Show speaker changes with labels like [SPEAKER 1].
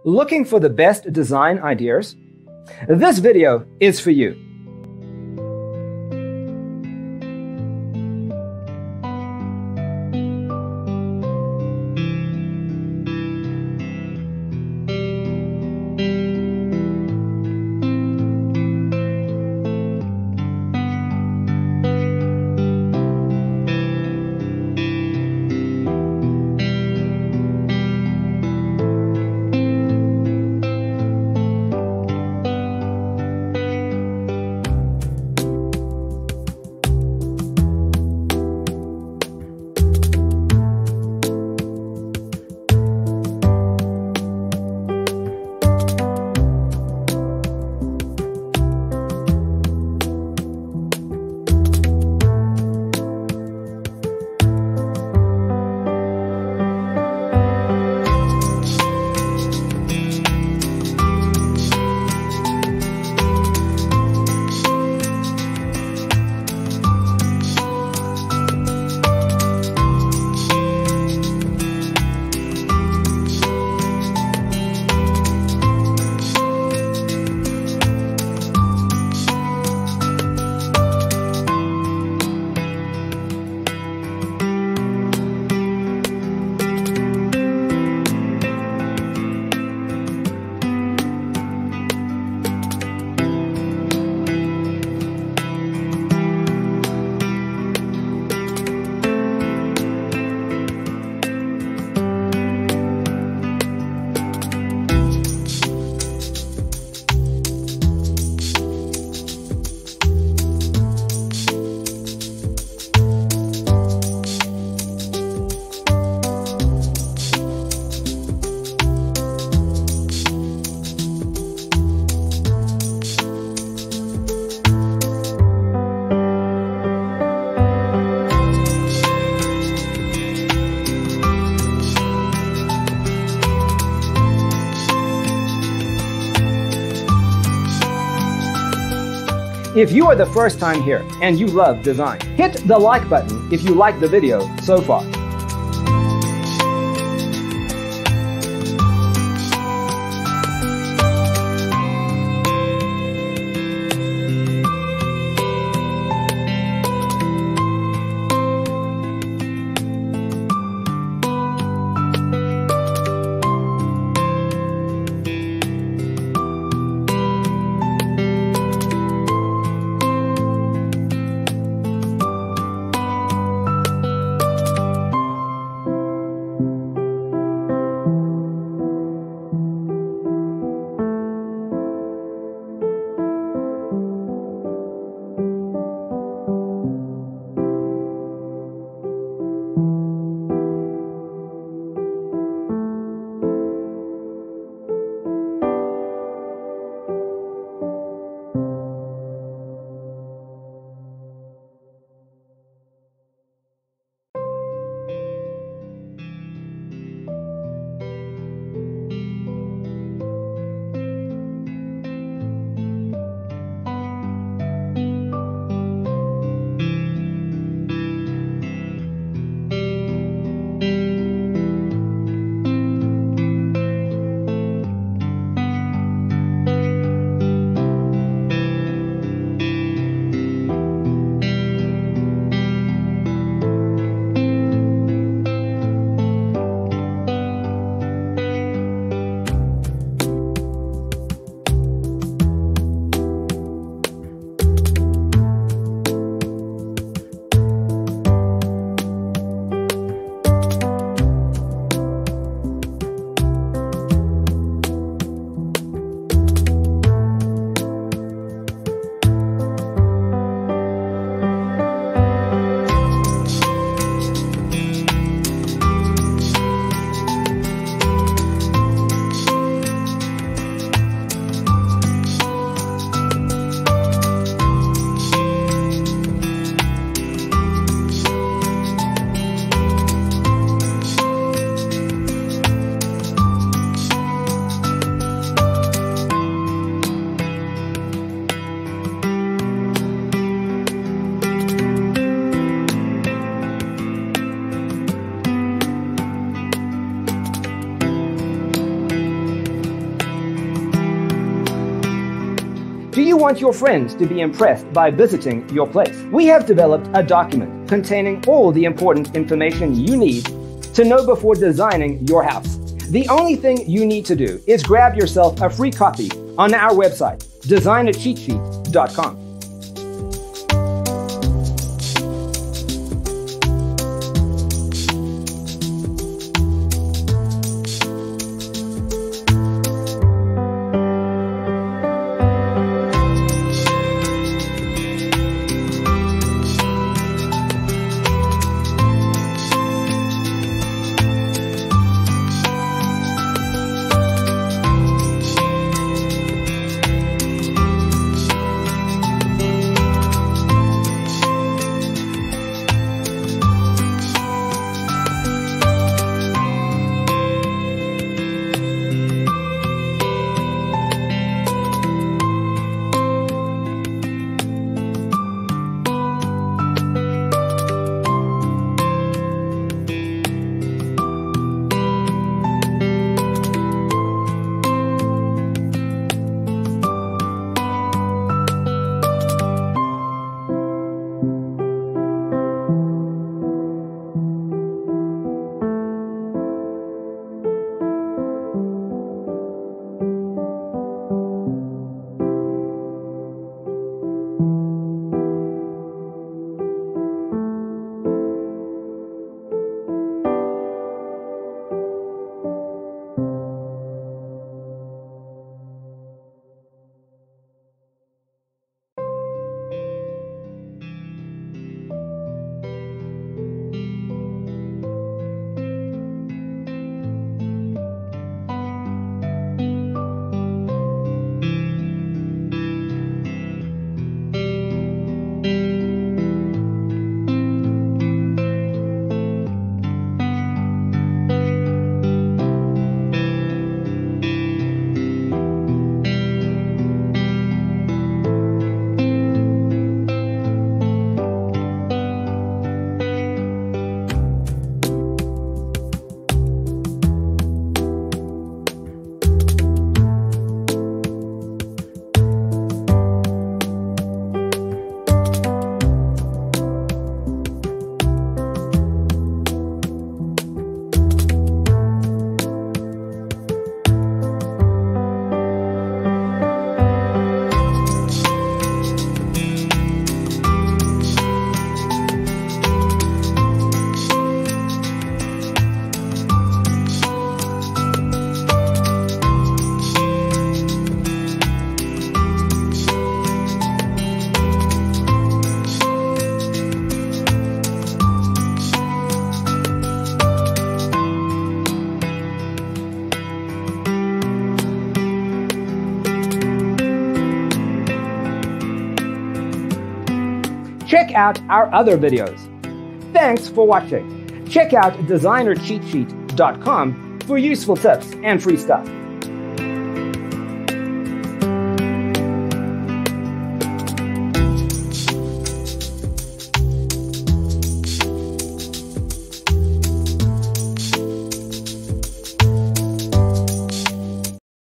[SPEAKER 1] Looking for the best design ideas? This video is for you. If you are the first time here and you love design, hit the like button if you like the video so far. Do you want your friends to be impressed by visiting your place? We have developed a document containing all the important information you need to know before designing your house. The only thing you need to do is grab yourself a free copy on our website, designercheatsheet.com. Check out our other videos. Thanks for watching. Check out designercheatsheet.com for useful tips and free stuff.